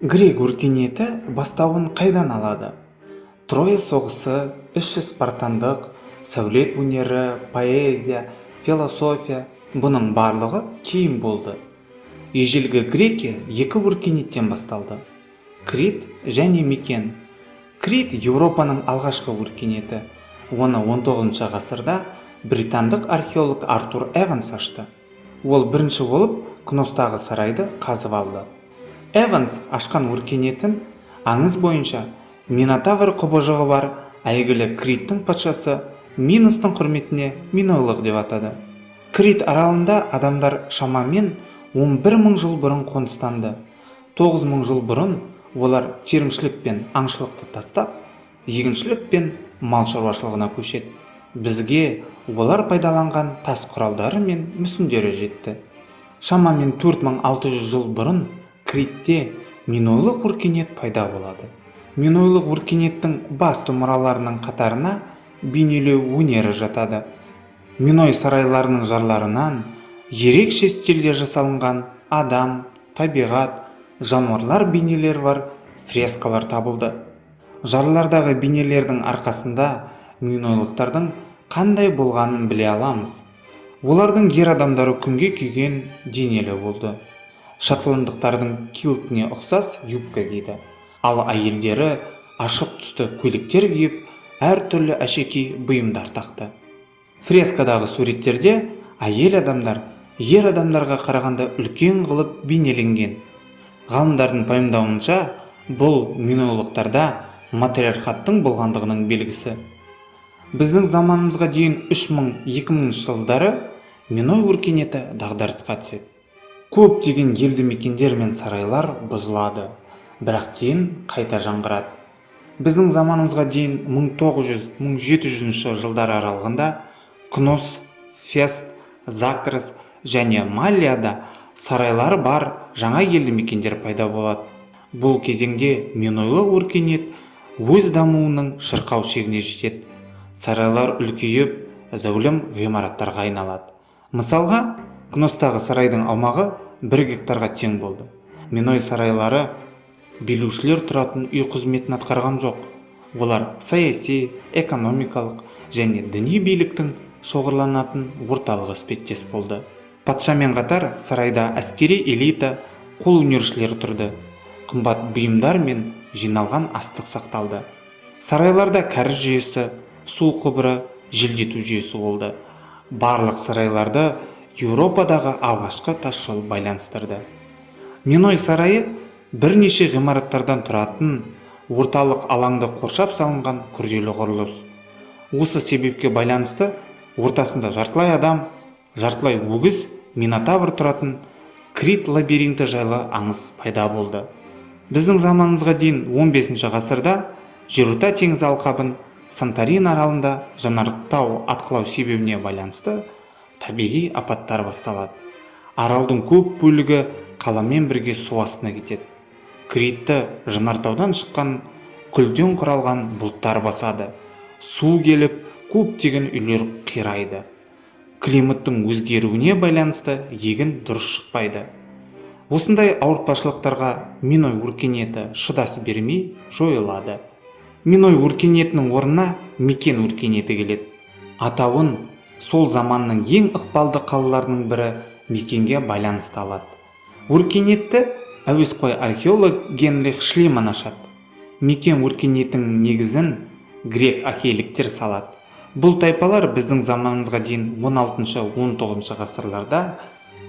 Грек өркениеті бастауын қайдан алады? Троя соғысы, іші спартандық, сәулет өнері, поэзия, философия бұның барлығы кейін болды. Ежелгі Грекия екі өркениеттен басталды. Крит және Микен. Крит Еуропаның алғашқы өркениеті. Оны 19 ғасырда британдық археолог Артур Эванс ашты. Ол бірінші болып Кностағы сарайды қазып алды. Эванс ашқан өркениетін аңыз бойынша Минотавр құбыжығы бар әйгілі Криттің патшасы Миностың құрметіне Минойлық деп атады. Крит аралында адамдар шамамен 11.000 жыл бұрын қоныстанды. 9.000 жыл бұрын олар терімшілік пен аңшылықты тастап, егіншілік пен мал шаруашылығына көшеді. Бізге олар пайдаланған тас құралдары мен мүсіндері жетті. Шамамен 4600 жыл бұрын Критте Минойлық өркениет пайда болады. Минойлық өркениеттің басты мұраларының қатарына бейнелеу өнері жатады. Миной сарайларының жарларынан ерекше стильде жасалынған адам, табиғат, жануарлар бейнелері бар фрескалар табылды. Жарлардағы бейнелердің арқасында минойлықтардың қандай болғанын біле аламыз. Олардың ер адамдары күнге күйген денелі болды. Шотландықтардың килтіне ұқсас юбка киді. Ал әйелдері ашық түсті көйлектер киіп, әртүрлі әшекей бұйымдар тақты. Фрескадағы суреттерде әйел адамдар ер адамдарға қарағанда үлкен қылып бейнеленген. Ғалымдардың пайымдауынша, бұл минойлықтарда матриархаттың болғандығының белгісі. Біздің заманымызға дейін 3000-2000 жылдары Миной өркениеті дағдарысқа түседі. Көптеген елді мекендер мен сарайлар бұзылады, бірақ кейін қайта жаңғырады. Біздің заманымызға дейін 1900-1700 жылдар аралығында Кнос, Фест, Закрыс және Маллияда сарайлары бар жаңа елді мекендер пайда болады. Бұл кезеңде Минойлық өркениет өз дамуының шырқау шегіне жетеді. Сарайлар үлкейіп, зәулім ғимараттарға айналады. Мысалға, Кностағы сарайдың аумағы 1 гектарға тең болды. Миной сарайлары билеушілер тұратын үй қызметін атқарған жоқ. Олар саяси, экономикалық және діни биліктің шоғырланатын орталығы іспеттес болды. Патшамен қатар сарайда әскери элита, қолөнершілер тұрды. Қымбат бұйымдар мен жиналған астық сақталды. Сарайларда кәріз жүйесі, су құбыры, желдету жүйесі болды. Барлық сарайларды Еуропадағы алғашқы тас жол байланыстырды. Миной сарайы бірнеше ғимараттардан тұратын орталық алаңды қоршап салынған күрделі құрылыс. Осы себепке байланысты ортасында жартылай адам, жартылай өгіз, Минотавр тұратын Крит лабиринті жайлы аңыз пайда болды. Біздің заманымызға дейін 15 ғасырда Жерорта теңізі алқабын Санторин аралында жанартау атқылау себебіне байланысты табиғи апаттар басталады. Аралдың көп бөлігі қаламен бірге су астына кетеді. Критті жанартаудан шыққан күлден құралған бұлттар басады. Су келіп, көптеген үйлер қирайды. Климаттың өзгеруіне байланысты егін дұрыс шықпайды. Осындай ауыртпашылықтарға Миной өркениеті шыдас бермей жойылады. Миной өркениетінің орнына Микен өркениеті келеді. Атауын сол заманның ең ықпалды қалаларының бірі Микенге байланысты алады. Өркениетті әуесқой археолог Генрих Шлиман ашады. Микен өркениетінің негізін грек археологтер салады. Бұл тайпалар біздің заманымызға дейін 16-19 ғасырларда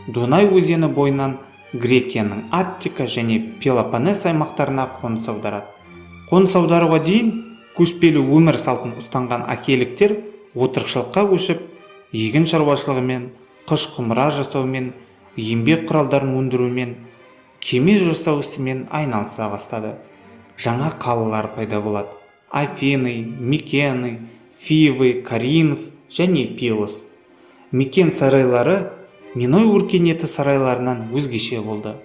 Дунай өзені бойынан Грекияның Аттика және Пелопоннес аймақтарына қоныс аударады. Қоныс аударуға дейін көшпелі өмір салтын ұстанған археологтер отырықшылыққа көшіп, егін шаруашылығымен, қыш құмыра жасаумен, еңбек құралдарын өндірумен, кеме жасау ісімен айналыса бастады. Жаңа қалалар пайда болады. Афины, Микены, Фивы, Каринф және Пилос. Микен сарайлары Миной өркениеті сарайларынан өзгеше болды.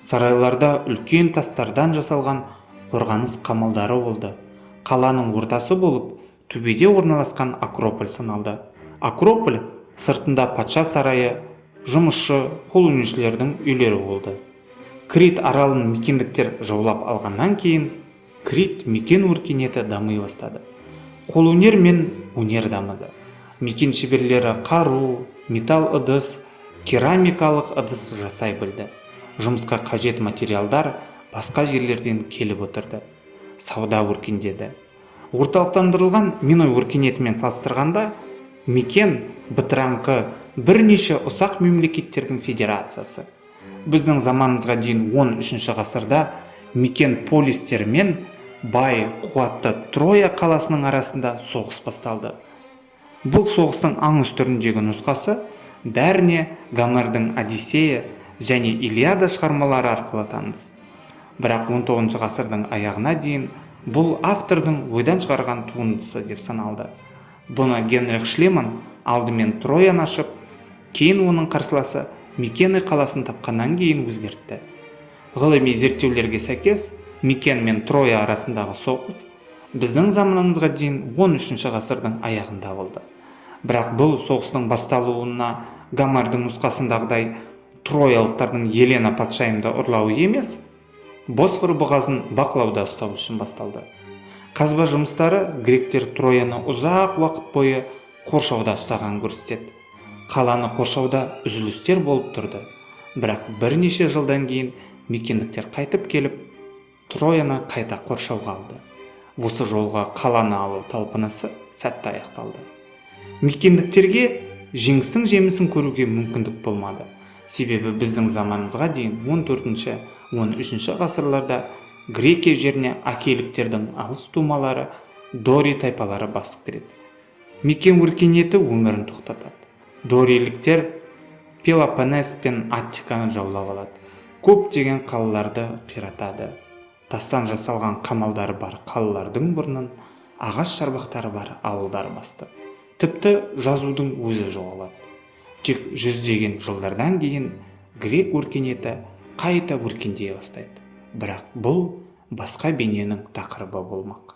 Сарайларда үлкен тастардан жасалған қорғаныс қамалдары болды. Қаланың ортасы болып, төбеде орналасқан Акрополь саналды. Акрополь сыртында патша сарайы, жұмысшы, қолөнершілердің үйлері болды. Крит аралын мекендіктер жаулап алғаннан кейін Крит мекен өркениеті дами бастады. Қолөнер мен өнер дамыды. Мекен шеберлері қару, металл ыдыс, керамикалық ыдыс жасай білді. Жұмысқа қажет материалдар басқа жерлерден келіп отырды. Сауда өркендеді. Орталықтандырылған Миной өркениетімен салыстырғанда мекен бытыраңқы бірнеше ұсақ мемлекеттердің федерациясы. Біздің заманымызға дейін 13 ғасырда мекен полистері мен бай қуатты Троя қаласының арасында соғыс басталды. Бұл соғыстың аңыз түріндегі нұсқасы бәріне Гомердің Одиссея және Илиада шығармалары арқылы таныс. Бірақ 19 ғасырдың аяғына дейін бұл автордың ойдан шығарған туындысы деп саналды. Бұны Генрих Шлеман алдымен Трояны ашып, кейін оның қарсыласы Микены қаласын тапқаннан кейін өзгертті. Ғылыми зерттеулерге сәйкес, Микен мен Троя арасындағы соғыс біздің заманымызға дейін 13 ғасырдың аяғында болды. Бірақ бұл соғыстың басталуына Гомердің нұсқасындағыдай троялықтардың Елена патшайымды ұрлауы емес, Босфор бұғазын бақылауда ұстау үшін басталды. Қазба жұмыстары гректер Трояны ұзақ уақыт бойы қоршауда ұстаған көрсетеді. Қаланы қоршауда үзілістер болып тұрды. Бірақ бірнеше жылдан кейін мекендіктер қайтып келіп, Трояны қайта қоршауға алды. Осы жолға қаланы алу талпынысы сәтті аяқталды. Мекендіктерге жеңістің жемісін көруге мүмкіндік болмады. Себебі біздің заманымызға дейін 14-13 ғасырларда Грекия жеріне акейліктердің алыс тумалары Дори тайпалары басып кіреді. Мекен өркениеті өмірін тоқтатады. Дориліктер Пелопоннес пен Аттиканы жаулап алады. Көптеген қалаларды қиратады. Тастан жасалған қамалдары бар қалалардың бұрынын ағаш шарбақтары бар ауылдар басты. Тіпті жазудың өзі жоғалады. Тек жүздеген жылдардан кейін грек өркениеті қайта өркендей бастайды. Бірақ бұл басқа бейненің тақырыбы болмақ.